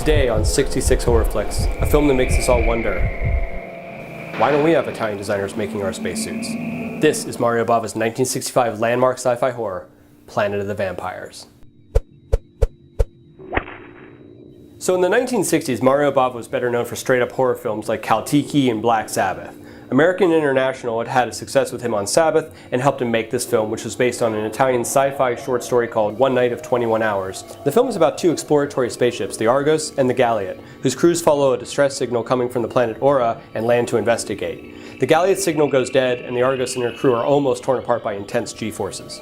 Today on 66 Horror Flix, a film that makes us all wonder, why don't we have Italian designers making our spacesuits? This is Mario Bava's 1965 landmark sci-fi horror, Planet of the Vampires. So in the 1960s, Mario Bava was better known for straight-up horror films like Kaltiki and Black Sabbath. American International had had a success with him on Sabbath and helped him make this film, which was based on an Italian sci-fi short story called One Night of 21 Hours. The film is about two exploratory spaceships, the Argos and the Galliot, whose crews follow a distress signal coming from the planet Aura and land to investigate. The Galliot signal goes dead, and the Argos and her crew are almost torn apart by intense G-forces.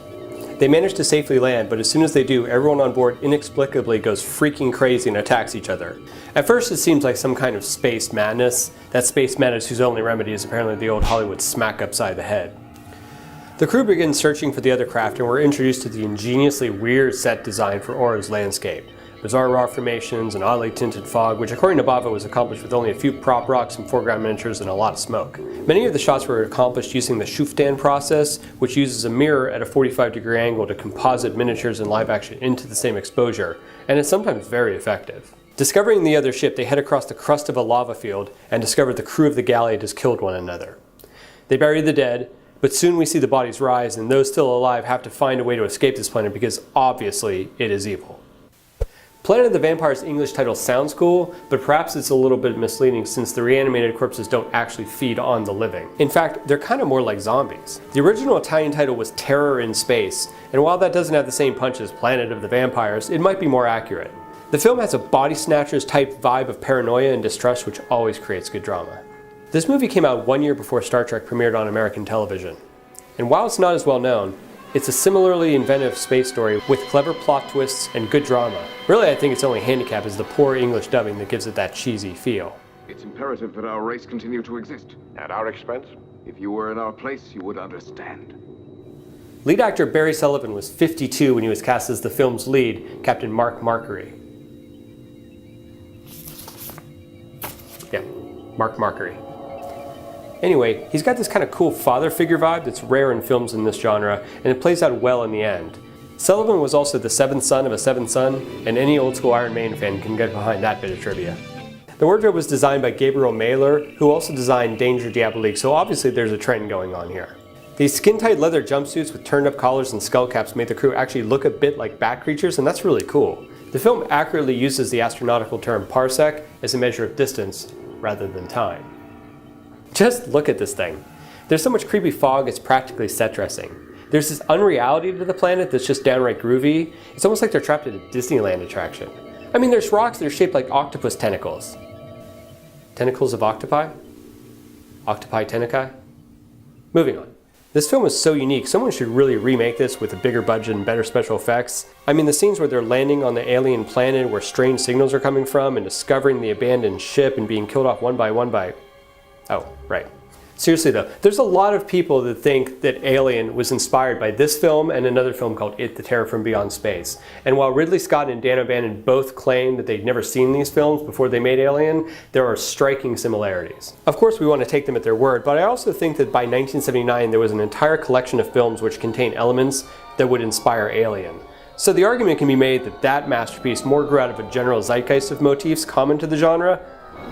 They manage to safely land, but as soon as they do, everyone on board inexplicably goes freaking crazy and attacks each other. At first it seems like some kind of space madness, that space madness whose only remedy is apparently the old Hollywood smack upside the head. The crew begins searching for the other craft, and we're introduced to the ingeniously weird set design for Aura's landscape. Bizarre rock formations and oddly tinted fog, which according to Bava was accomplished with only a few prop rocks, some foreground miniatures, and a lot of smoke. Many of the shots were accomplished using the Schuftan process, which uses a mirror at a 45-degree angle to composite miniatures and live action into the same exposure, and it's sometimes very effective. Discovering the other ship, they head across the crust of a lava field and discover the crew of the Galliot has killed one another. They bury the dead, but soon we see the bodies rise, and those still alive have to find a way to escape this planet because obviously it is evil. Planet of the Vampires' English title sounds cool, but perhaps it's a little bit misleading since the reanimated corpses don't actually feed on the living. In fact, they're kind of more like zombies. The original Italian title was Terror in Space, and while that doesn't have the same punch as Planet of the Vampires, it might be more accurate. The film has a body snatchers type vibe of paranoia and distrust, which always creates good drama. This movie came out 1 year before Star Trek premiered on American television. And while it's not as well known, it's a similarly inventive space story with clever plot twists and good drama. Really, I think its only handicap is the poor English dubbing that gives it that cheesy feel. It's imperative that our race continue to exist. At our expense? If you were in our place, you would understand. Lead actor Barry Sullivan was 52 when he was cast as the film's lead, Captain Mark Markery. Yeah, Mark Markery. Anyway, he's got this kind of cool father figure vibe that's rare in films in this genre, and it plays out well in the end. Sullivan was also the seventh son of a seventh son, and any old school Iron Maiden fan can get behind that bit of trivia. The wardrobe was designed by Gabriel Mailer, who also designed Danger Diabolique, so obviously there's a trend going on here. These skin-tight leather jumpsuits with turned-up collars and skull caps made the crew actually look a bit like bat creatures, and that's really cool. The film accurately uses the astronautical term parsec as a measure of distance rather than time. Just look at this thing. There's so much creepy fog, it's practically set dressing. There's this unreality to the planet that's just downright groovy. It's almost like they're trapped at a Disneyland attraction. I mean, there's rocks that are shaped like octopus tentacles. Tentacles of octopi? Octopi tentaci? Moving on. This film is so unique, someone should really remake this with a bigger budget and better special effects. I mean, the scenes where they're landing on the alien planet where strange signals are coming from and discovering the abandoned ship and being killed off one by one by... Oh, right. Seriously though, there's a lot of people that think that Alien was inspired by this film and another film called It, the Terror from Beyond Space. And while Ridley Scott and Dan O'Bannon both claim that they'd never seen these films before they made Alien, there are striking similarities. Of course we want to take them at their word, but I also think that by 1979 there was an entire collection of films which contain elements that would inspire Alien. So the argument can be made that that masterpiece more grew out of a general zeitgeist of motifs common to the genre.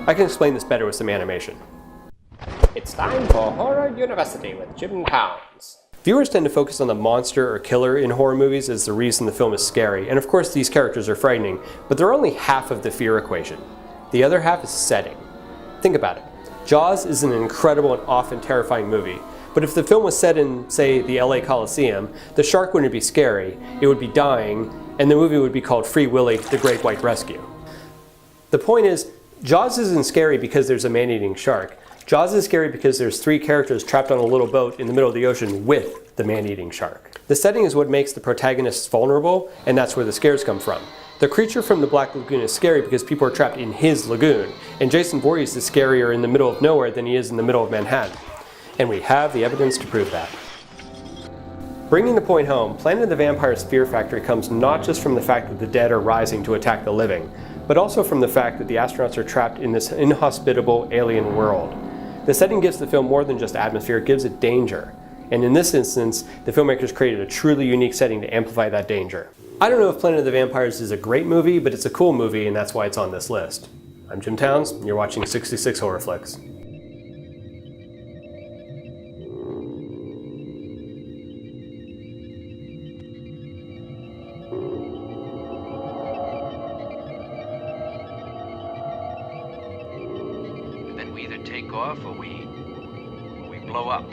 I can explain this better with some animation. It's time for Horror University with Jim Towns. Viewers tend to focus on the monster or killer in horror movies as the reason the film is scary, and of course these characters are frightening, but they're only half of the fear equation. The other half is setting. Think about it. Jaws is an incredible and often terrifying movie, but if the film was set in, say, the LA Coliseum, the shark wouldn't be scary, it would be dying, and the movie would be called Free Willy, The Great White Rescue. The point is, Jaws isn't scary because there's a man-eating shark. Jaws is scary because there's three characters trapped on a little boat in the middle of the ocean with the man-eating shark. The setting is what makes the protagonists vulnerable, and that's where the scares come from. The creature from the Black Lagoon is scary because people are trapped in his lagoon, and Jason Voorhees is scarier in the middle of nowhere than he is in the middle of Manhattan. And we have the evidence to prove that. Bringing the point home, Planet of the Vampires' fear factor comes not just from the fact that the dead are rising to attack the living, but also from the fact that the astronauts are trapped in this inhospitable alien world. The setting gives the film more than just atmosphere, it gives it danger. And in this instance, the filmmakers created a truly unique setting to amplify that danger. I don't know if Planet of the Vampires is a great movie, but it's a cool movie, and that's why it's on this list. I'm Jim Towns, and you're watching 66 Horror Flicks. Then we either take off or we blow up.